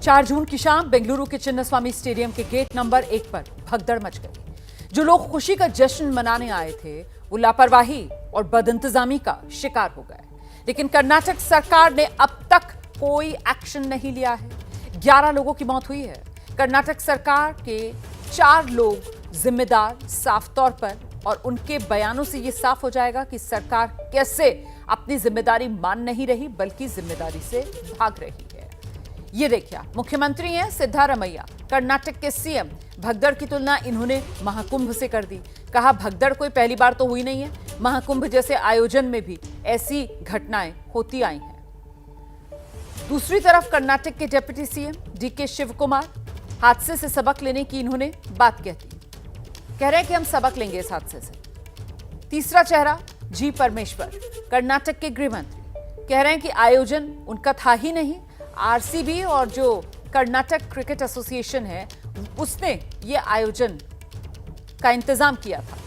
4 जून की शाम बेंगलुरु के चिन्नास्वामी स्टेडियम के गेट नंबर 1 पर भगदड़ मच गई। जो लोग खुशी का जश्न मनाने आए थे वो लापरवाही और बदइंतजामी का शिकार हो गए। लेकिन कर्नाटक सरकार ने अब तक कोई एक्शन नहीं लिया है। 11 लोगों की मौत हुई है। कर्नाटक सरकार के 4 लोग जिम्मेदार साफ तौर पर, और उनके बयानों से यह साफ हो जाएगा कि सरकार कैसे अपनी जिम्मेदारी मान नहीं रही बल्कि जिम्मेदारी से भाग रही है। ये देखिए, मुख्यमंत्री हैं सिद्धारमैया, कर्नाटक के सीएम। भगदड़ की तुलना इन्होंने महाकुंभ से कर दी। कहा भगदड़ कोई पहली बार तो हुई नहीं है, महाकुंभ जैसे आयोजन में भी ऐसी घटनाएं होती आई हैं। दूसरी तरफ कर्नाटक के deputy CM DK Shivakumar, हादसे से सबक लेने की इन्होंने बात कह दी। कह रहे हैं कि हम सबक लेंगे इस हादसे से। तीसरा चेहरा जी परमेश्वर, कर्नाटक के गृह मंत्री, कह रहे हैं कि आयोजन उनका था ही नहीं। आरसीबी और जो कर्नाटक क्रिकेट एसोसिएशन है उसने ये आयोजन का इंतजाम किया था।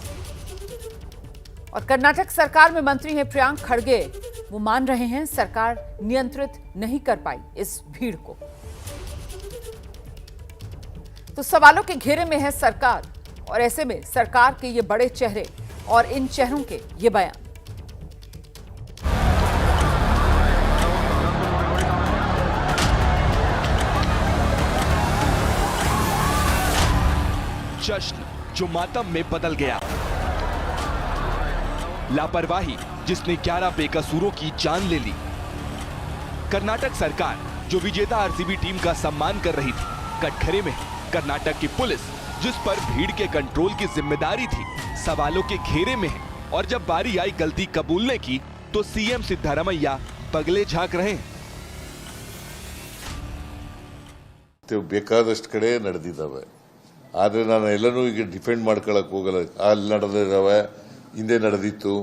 और कर्नाटक सरकार में मंत्री हैं प्रियांक खड़गे, वो मान रहे हैं सरकार नियंत्रित नहीं कर पाई इस भीड़ को। तो सवालों के घेरे में है सरकार, और ऐसे में सरकार के ये बड़े चेहरे और इन चेहरों के ये बयान। जश्न जो मातम में बदल गया, लापरवाही जिसने 11 बेकसूरों की जान ले ली। कर्नाटक सरकार जो विजेता आरसीबी टीम का सम्मान कर रही थी, कटघरे में कर्नाटक की पुलिस जिस पर भीड़ के कंट्रोल की जिम्मेदारी थी, सवालों के घेरे में है। और जब बारी आई गलती कबूलने की तो सीएम सिद्धारमैया पगले झांक रहे हैं। ಬೇಕಾದಷ್ಟು ಕಡೆ ನಡೆದಿದ್ದಾವೆ, ಆದರೆ ನಾನು ಎಲ್ಲನೂ ಈಗ ಡಿಫೆಂಡ್ ಮಾಡ್ಕೊಳ್ಳೋಕೆ ಹೋಗಲ್ಲ. ಅಲ್ಲಿ ನಡೆದಿದ್ದಾವೆ, ಹಿಂದೆ ನಡೆದಿತ್ತು,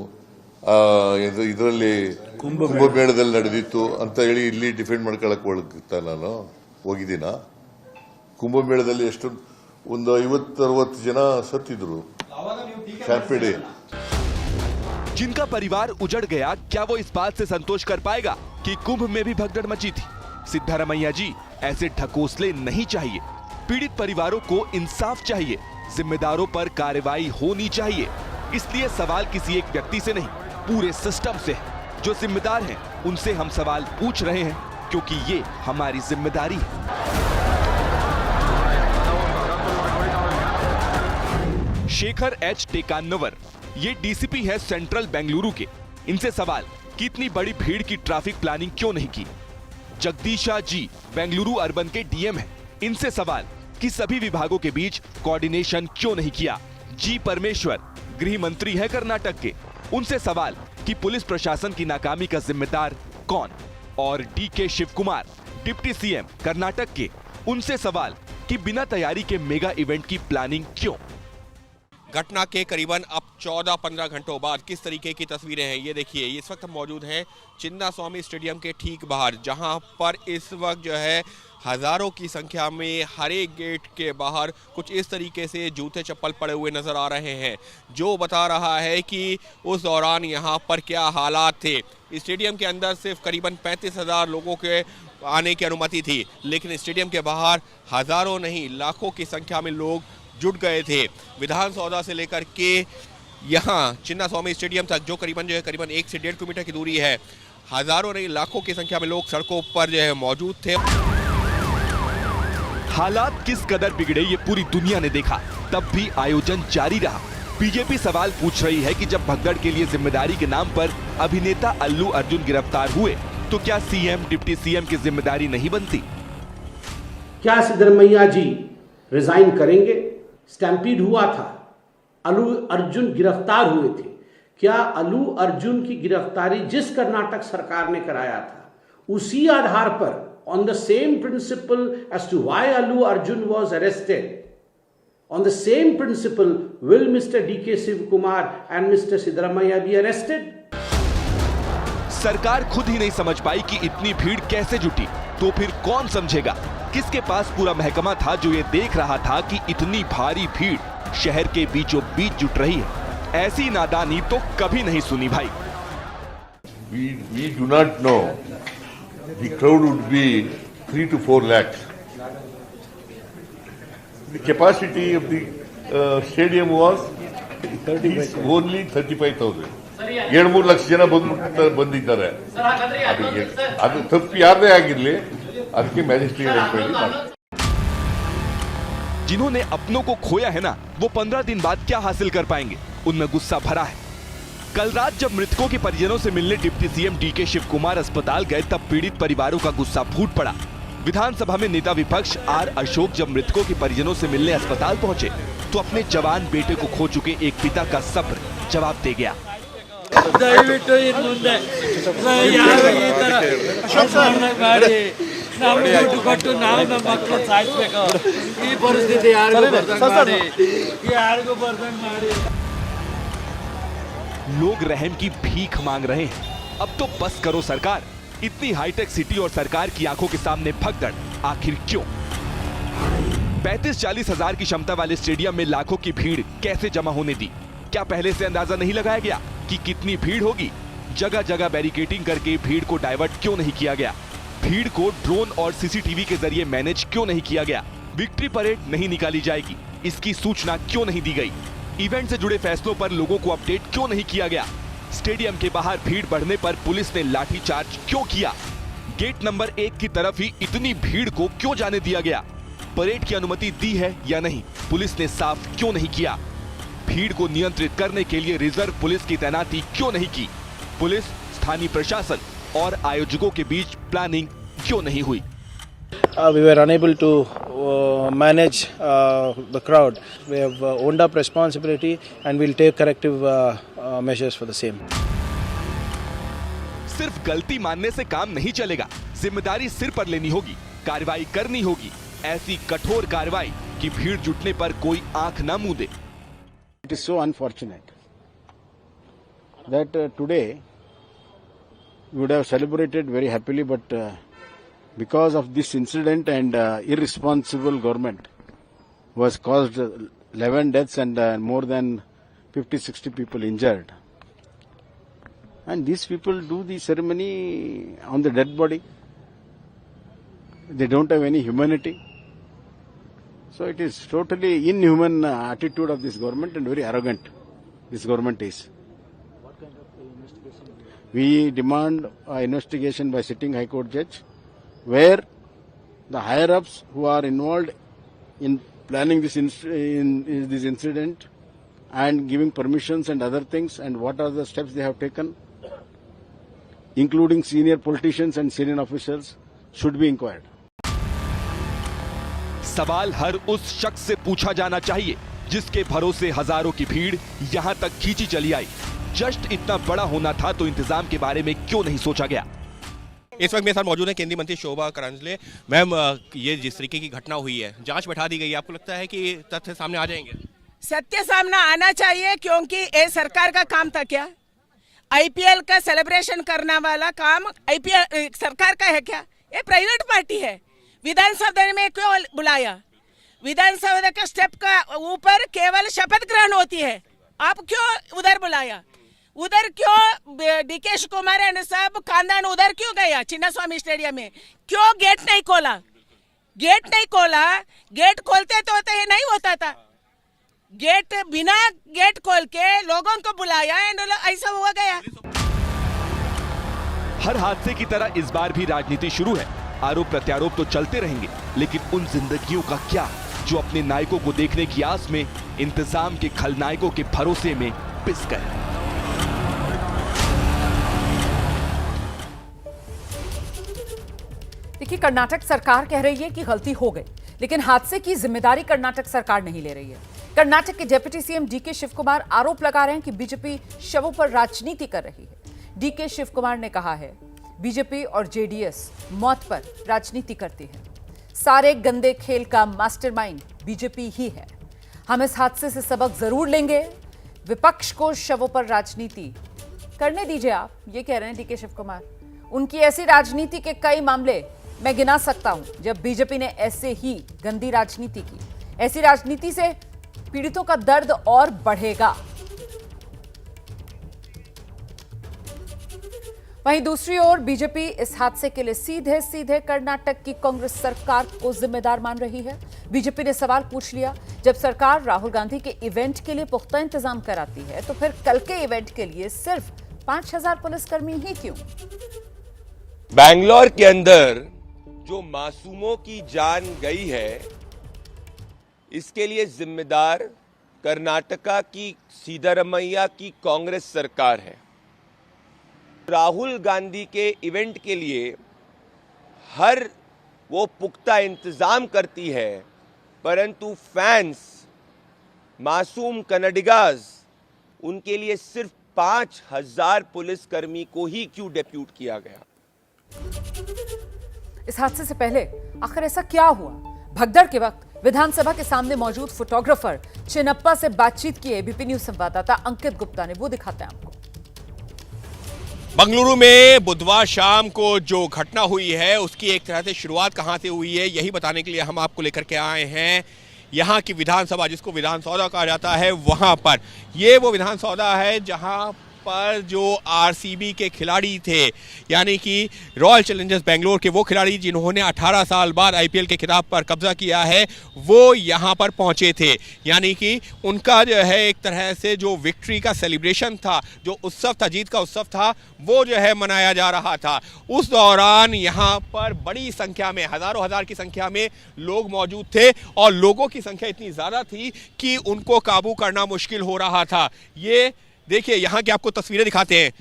ಇದರಲ್ಲಿ ಕುಂಭಮೇಳದಲ್ಲಿ ನಡೆದಿತ್ತು ಅಂತ ಹೇಳಿ ಇಲ್ಲಿ ಡಿಫೆಂಡ್ ಮಾಡ್ಕೊಳ್ಳೋಕೆ ಹೋಗ್ತಾ ನಾನು ಹೋಗಿದ್ದೀನ. ಕುಂಭಮೇಳದಲ್ಲಿ ಎಷ್ಟು ಒಂದು 50-60 ಜನ ಸತ್ತಿದ್ರು ಚಾಂಪಿಡೆ. जिनका परिवार उजड़ गया, क्या वो इस बात से संतोष कर पाएगा कि कुंभ में भी भगदड़ मची थी? सिद्धारमैया जी, ऐसे ढकोसले नहीं चाहिए। पीड़ित परिवारों को इंसाफ चाहिए, जिम्मेदारों पर कार्रवाई होनी चाहिए। इसलिए सवाल किसी एक व्यक्ति से नहीं, पूरे सिस्टम से है। जो जिम्मेदार हैं उनसे हम सवाल पूछ रहे हैं, क्योंकि ये हमारी जिम्मेदारी है। शेखर एच टेकान्नवर, ये डीसीपी है सेंट्रल बेंगलुरु के। इनसे सवाल कि इतनी बड़ी भीड़ की ट्रैफिक प्लानिंग क्यों नहीं की। जगदीशा जी बेंगलुरु अर्बन के डीएम हैं। इनसे सवाल कि सभी विभागों के बीच कोऑर्डिनेशन क्यों नहीं किया। जी परमेश्वर गृह मंत्री है कर्नाटक के। उनसे सवाल कि पुलिस प्रशासन की नाकामी का जिम्मेदार कौन। और DK Shivakumar deputy CM Karnataka के, उनसे सवाल कि बिना तैयारी के मेगा इवेंट की प्लानिंग क्यों। घटना के करीबन अब 14-15 घंटों बाद किस तरीके की तस्वीरें हैं ये देखिए। इस वक्त हम मौजूद हैं चिन्नास्वामी स्टेडियम के ठीक बाहर, जहां पर इस वक्त जो है हजारों की संख्या में हर एक गेट के बाहर कुछ इस तरीके से जूते चप्पल पड़े हुए नजर आ रहे हैं, जो बता रहा है कि उस दौरान यहां पर क्या हालात थे। स्टेडियम के अंदर सिर्फ करीबन 35,000 लोगों के आने की अनुमति थी, लेकिन स्टेडियम के बाहर हजारों नहीं लाखों की संख्या में लोग जुट गए थे। विधान सौदा से लेकर के यहाँ चिन्नास्वामी स्टेडियम तक जो करीबन 1 से 1.5 किलोमीटर की दूरी है, हजारों नहीं लाखों की संख्या में लोग सड़कों पर जो है मौजूद थे। हालात किस कदर बिगड़े ये पूरी दुनिया ने देखा, तब भी आयोजन जारी रहा। बीजेपी सवाल पूछ रही है कि जब भगदड़ के लिए जिम्मेदारी के नाम पर अभिनेता अल्लू अर्जुन गिरफ्तार हुए, तो क्या सीएम डिप्टी सीएम की जिम्मेदारी नहीं बनती? क्या सिद्धारमैया जी रिजाइन करेंगे? स्टैम्पीड हुआ था, अल्लू अर्जुन गिरफ्तार हुए थे। क्या अल्लू अर्जुन की गिरफ्तारी जिस कर्नाटक सरकार ने कराया था, उसी आधार पर, on the same principle as to why Allu Arjun was arrested, on the same principle will mister DK Shivakumar and mister Siddaramaiah be arrested? सरकार खुद ही नहीं समझ पाई कि इतनी भीड़ कैसे जुटी, तो फिर कौन समझेगा? किसके पास पूरा महकमा था जो ये देख रहा था कि इतनी भारी भीड़ शहर के बीचों बीच जुट रही है? ऐसी नादानी तो कभी नहीं सुनी भाई। We do not know. The crowd would be 3 to 4 lakhs. The capacity of the stadium was only 35,000. 7-3 lakh ಜನ ಬಂದಿದ್ದಾರೆ. ಅದು ತಪ್ಪು ಯಾರದೇ ಆಗಿರ್ಲಿ ಅದಕ್ಕೆ ಮ್ಯಾಜಿಸ್ಟ್ರೇಟ್ ಎನ್ಕ್ವೈರಿ ಮಾಡಿ. जिन्होंने अपनों को खोया है ना, वो 15 दिन बाद क्या हासिल कर पाएंगे, उनमें गुस्सा भरा है। कल रात जब मृतकों के परिजनों से मिलने deputy CM DK Shivakumar अस्पताल गए, तब पीड़ित परिवारों का गुस्सा फूट पड़ा। विधानसभा में नेता विपक्ष आर अशोक जब मृतकों के परिजनों से मिलने अस्पताल पहुंचे, तो अपने जवान बेटे को खो चुके एक पिता का सब्र जवाब दे गया। ದಯವಿಟ್ಟು ಇನ್ನು ಮುಂದೆ ಯಾರು ಈ ತರ ಮಾಡಿ ನಮ್ಗೆ ದುಡ್ಡು ಕೊಟ್ಟು ನಾವು ನಮ್ಮ ಮಕ್ಕಳು ಸಾಯಿಸ್ಬೇಕು, ಈ ಪರಿಸ್ಥಿತಿ ಯಾರಿಗೂ ಬರ್ದಂಗ್ ಮಾಡಿ. लोग रहम की भीख मांग रहे हैं। अब तो बस करो सरकार, इतनी हाईटेक सिटी और सरकार की आंखों के सामने भगदड़ आखिर क्यों? 35-40 हजार की क्षमता वाले स्टेडियम में लाखों की भीड़ कैसे जमा होने दी? क्या पहले से अंदाजा नहीं लगाया गया कि कितनी भीड़ होगी? जगह जगह बैरिकेडिंग करके भीड़ को डाइवर्ट क्यों नहीं किया गया? भीड़ को ड्रोन और सीसीटीवी के जरिए मैनेज क्यों नहीं किया गया? विक्ट्री परेड नहीं निकाली जाएगी, इसकी सूचना क्यों नहीं दी गई? इवेंट से जुड़े फैसलों पर लोगों को अपडेट क्यों नहीं किया गया? स्टेडियम के बाहर भीड़ बढ़ने पर पुलिस ने लाठीचार्ज क्यों किया? गेट नंबर 1 की तरफ ही इतनी भीड़ को क्यों जाने दिया गया? परेड की अनुमति दी है या नहीं, पुलिस ने साफ क्यों नहीं किया? भीड़ को नियंत्रित करने के लिए रिजर्व पुलिस की तैनाती क्यों नहीं की? पुलिस, स्थानीय प्रशासन और आयोजकों के बीच प्लानिंग क्यों नहीं हुई? We were unable to manage the crowd. We have owned up responsibility and we'll take corrective measures for the same. सिर्फ गलती मानने से काम नहीं चलेगा, जिम्मेदारी सिर पर लेनी होगी, कार्रवाई करनी होगी, ऐसी कठोर कार्रवाई कि भीड़ जुटने पर कोई आंख न मूंदे। It is so unfortunate that today we would have celebrated very happily, but because of this incident and irresponsible government was caused 11 deaths and more than 50-60 people injured. And these people do the ceremony on the dead body. They don't have any humanity. So it is totally inhuman attitude of this government and very arrogant this government is. What kind of investigation? We demand investigation by sitting High Court judge, where the higher-ups who are involved in planning this incident and giving permissions and other things, and what are the steps they have taken, including senior politicians and senior officials, should be inquired. सवाल हर उस शख्स से पूछा जाना चाहिए जिसके भरोसे हजारों की भीड़ यहां तक खींची चली आई। जस्ट इतना बड़ा होना था तो इंतजाम के बारे में क्यों नहीं सोचा गया? इस वक्त मेरे साथ मौजूद है केंद्रीय मंत्री शोभा करांजले। मैम, ये जिस तरीके की घटना हुई है, जांच बैठा दी गई है, आपको लगता है कि तथ्य सामने आ जाएंगे? सत्य सामने आना चाहिए, क्योंकि ये सरकार का काम था क्या? आईपीएल का सेलिब्रेशन करने वाला काम आईपीएल सरकार का है क्या? ये प्राइवेट पार्टी है। विधानसभा में क्यों बुलाया? विधानसभा का स्टेप का ऊपर केवल शपथ ग्रहण होती है, आप क्यों उधर बुलाया? उधर क्यों डीके शिव कुमार एंड सब खानदान उधर क्यों गया? चिन्नास्वामी स्टेडियम में क्यों गेट नहीं खोला? गेट नहीं खोला, गेट खोलते तो ये नहीं होता था। गेट बिना गेट खोल के लोगों को बुलाया एंड ऐसा हुआ गया। हर हादसे की तरह इस बार भी राजनीति शुरू है। आरोप प्रत्यारोप तो चलते रहेंगे, लेकिन उन जिंदगियों का क्या जो अपने नायकों को देखने की आस में इंतजाम के खलनायकों के भरोसे में पिस गए। देखिए, कर्नाटक सरकार कह रही है कि गलती हो गई, लेकिन हादसे की जिम्मेदारी कर्नाटक सरकार नहीं ले रही है। कर्नाटक के deputy CM DK Shivakumar आरोप लगा रहे हैं कि बीजेपी शवों पर राजनीति कर रही है। डीके शिव कुमार ने कहा है, बीजेपी और जेडीएस मौत पर राजनीति करती है। सारे गंदे खेल का मास्टरमाइंड बीजेपी ही है। हम इस हादसे से सबक जरूर लेंगे। विपक्ष को शवों पर राजनीति करने दीजिए आप, ये कह रहे हैं डीके शिव कुमार। उनकी ऐसी राजनीति के कई मामले मैं गिना सकता हूं जब बीजेपी ने ऐसे ही गंदी राजनीति की। ऐसी राजनीति से पीड़ितों का दर्द और बढ़ेगा। वहीं दूसरी ओर बीजेपी इस हादसे के लिए सीधे सीधे कर्नाटक की कांग्रेस सरकार को जिम्मेदार मान रही है। बीजेपी ने सवाल पूछ लिया, जब सरकार राहुल गांधी के इवेंट के लिए पुख्ता इंतजाम कराती है तो फिर कल के इवेंट के लिए सिर्फ 5000 पुलिसकर्मी ही क्यों? बैंगलोर के अंदर जो मासूमों की जान गई है, इसके लिए जिम्मेदार कर्नाटका की सिद्धरामैया की कांग्रेस सरकार है। राहुल गांधी के इवेंट के लिए हर वो पुख्ता इंतजाम करती है, परंतु फैंस, मासूम कन्नडिगाज, उनके लिए सिर्फ 5000 पुलिसकर्मी को ही क्यों डेप्यूट किया गया? इस हादसे से पहले आखिर ऐसा क्या हुआ? भगदड़ के वक्त विधानसभा के सामने मौजूद फोटोग्राफर चिनप्पा से बातचीत किए एबीपी न्यूज संवाददाता अंकित गुप्ता ने, वो दिखाते हैं आपको। बंगलुरु में बुधवार शाम को जो घटना हुई है उसकी एक तरह से शुरुआत कहां से हुई है, यही बताने के लिए हम आपको लेकर के आए हैं यहां की विधानसभा, जिसको विधान सौदा कहा जाता है, वहां पर। ये वो विधान सौदा है जहां पर जो आरसीबी के खिलाड़ी थे, यानी कि रॉयल चैलेंजर्स बेंगलोर के वो खिलाड़ी जिन्होंने 18 साल बाद आईपीएल के खिताब पर कब्जा किया है, वो यहां पर पहुंचे थे। यानी कि उनका जो है एक तरह से जो विक्ट्री का सेलिब्रेशन था, जो उत्सव था, जीत का उत्सव था, वो जो है मनाया जा रहा था। उस दौरान यहां पर बड़ी संख्या में, हजारों हजार की संख्या में लोग मौजूद थे और लोगों की संख्या इतनी ज्यादा थी कि उनको काबू करना मुश्किल हो रहा था। ये देखिए यहाँ की आपको तस्वीरें दिखाते हैं।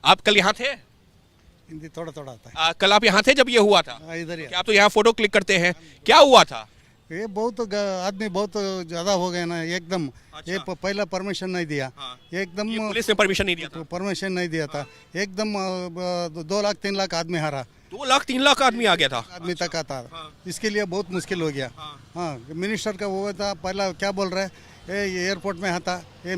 आप कल यहाँ थे? हिंदी थोड़ा थोड़ा आता है। कल आप यहाँ थे जब ये हुआ था? इधर ही। आप तो यहाँ फोटो क्लिक करते हैं, क्या हुआ था? ये बहुत आदमी बहुत ज्यादा हो गए ना एकदम। अच्छा। ये पहला परमिशन नहीं दिया। हाँ। एकदम ये पुलिस ने परमिशन नहीं दिया था? परमिशन नहीं दिया था। एकदम 2 लाख 3 लाख आदमी हारा। 2 लाख 3 लाख आदमी आ गया था? आदमी तक आता। हाँ। इसके लिए बहुत मुश्किल हो गया। हाँ, मिनिस्टर का वो था, पहला क्या बोल रहा है, ये एयरपोर्ट में आता, ये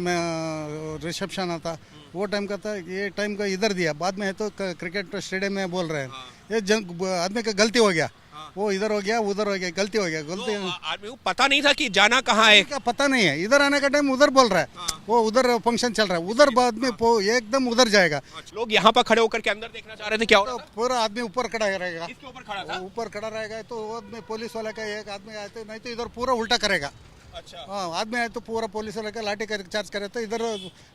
रिसेप्शन आता, वो टाइम का था, ये टाइम का इधर दिया। बाद में है तो क्रिकेट स्टेडियम में बोल रहे हैं। ये आदमी का गलती हो गया। वो इधर हो गया, उधर हो गया, गलती हो गया। गलती आदमी को पता नहीं था कि जाना कहाँ है, का पता नहीं है। इधर आने का टाइम उधर बोल रहा है। वो उधर फंक्शन चल रहा है, उधर बाद में एकदम उधर जाएगा। लोग यहाँ पर खड़े होकर के अंदर देखना चाह रहे थे, क्या हो रहा था? पूरा आदमी ऊपर खड़ा रहेगा। इसके ऊपर खड़ा था? ऊपर खड़ा रहेगा तो वो पुलिस वाला का एक आदमी आए तो, नहीं तो इधर पूरा उल्टा करेगा। अच्छा। हाँ, आदमी आए तो पूरा पुलिस वाला का लाठी चार्ज करे तो इधर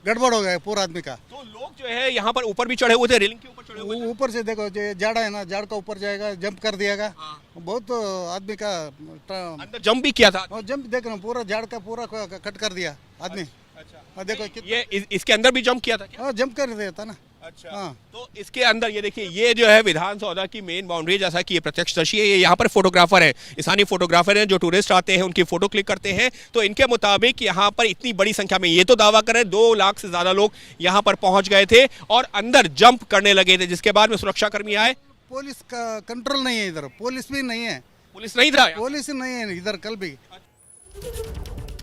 गड़बड़ हो गया पूरा आदमी का। तो लोग जो है यहाँ पर ऊपर भी चढ़े हुए थे, रेलिंग के ऊपर चढ़े हुए थे। ऊपर से देखो, जो झाड़ा है ना, झाड़ का ऊपर जाएगा, जंप कर दिएगा। बहुत आदमी का अंदर जंप भी किया था? जंप देखो, पूरा झाड़ का पूरा कट कर दिया आदमी। अच्छा। देखो ये इसके अंदर भी जंप किया था क्या? हाँ, जंप कर दिया था ना। अच्छा। हाँ। तो इसके अंदर ये देखिए, ये जो है विधान सौदा की मेन बाउंड्री, जैसा कि ये प्रत्यक्षदर्शी है, ये यहाँ पर फोटोग्राफर है, स्थानीय फोटोग्राफर हैं जो टूरिस्ट आते हैं उनकी फोटो क्लिक करते हैं। तो इनके मुताबिक यहाँ पर इतनी बड़ी संख्या में, ये तो दावा कर रहे हैं 2 लाख से ज्यादा लोग यहाँ पर पहुंच गए थे और अंदर जंप करने लगे थे, जिसके बाद में सुरक्षाकर्मी आए। पुलिस का कंट्रोल नहीं है इधर, पुलिस भी नहीं है। पुलिस नहीं था? पुलिस नहीं है इधर कल भी।